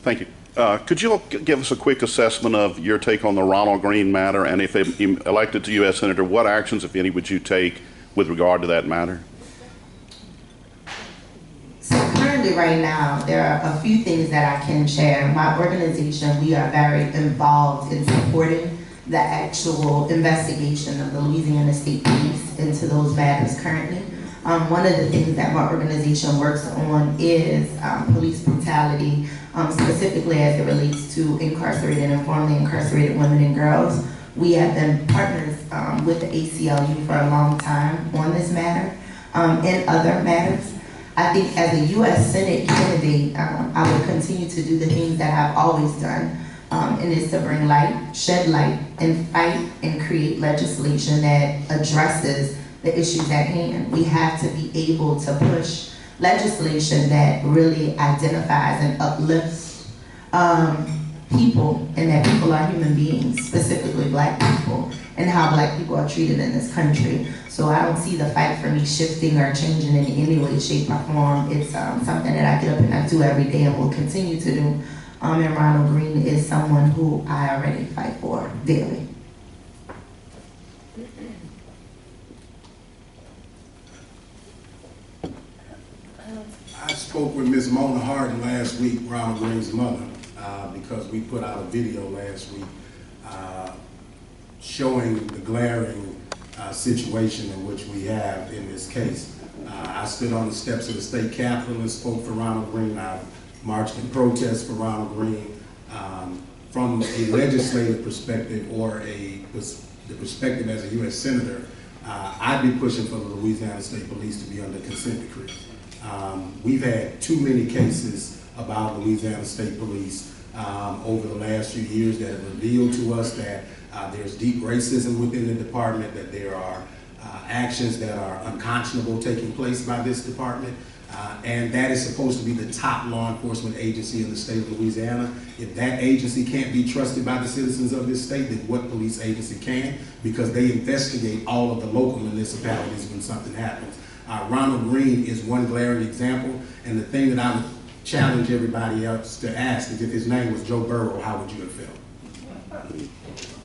Thank you. Could you give us a quick assessment of your take on the Ronald Greene matter, and if elected to U.S. Senator, what actions, if any, would you take with regard to that matter? So currently right now, there are a few things that I can share. My organization, we are very involved in supporting the actual investigation of the Louisiana State Police into those matters currently. One of the things that my organization works on is police brutality, specifically as it relates to incarcerated and formerly incarcerated women and girls. We have been partners with the ACLU for a long time on this matter and other matters. I think as a U.S. Senate candidate, I will continue to do the things that I've always done, and it's to bring light, shed light, and fight and create legislation that addresses the issues at hand. We have to be able to push legislation that really identifies and uplifts people, and that people are human beings, specifically Black people, and how Black people are treated in this country. So I don't see the fight for me shifting or changing in any way, shape, or form. It's something that I get up and I do every day and will continue to do. And Ronald Greene is someone who I already fight for daily. I spoke with Ms. Mona Harden last week, Ronald Greene's mother, because we put out a video last week showing the glaring situation in which we have in this case. I stood on the steps of the state capitol and spoke for Ronald Greene. I marched in protest for Ronald Greene. From a legislative perspective or the perspective as a U.S. Senator, I'd be pushing for the Louisiana State Police to be under consent decree. We've had too many cases about Louisiana State Police over the last few years that have revealed to us that there's deep racism within the department, that there are actions that are unconscionable taking place by this department, and that is supposed to be the top law enforcement agency in the state of Louisiana. If that agency can't be trusted by the citizens of this state, then what police agency can? Because they investigate all of the local municipalities when something happens. Ronald Greene is one glaring example, and the thing that I would challenge everybody else to ask is, if his name was Joe Burrow, how would you have felt?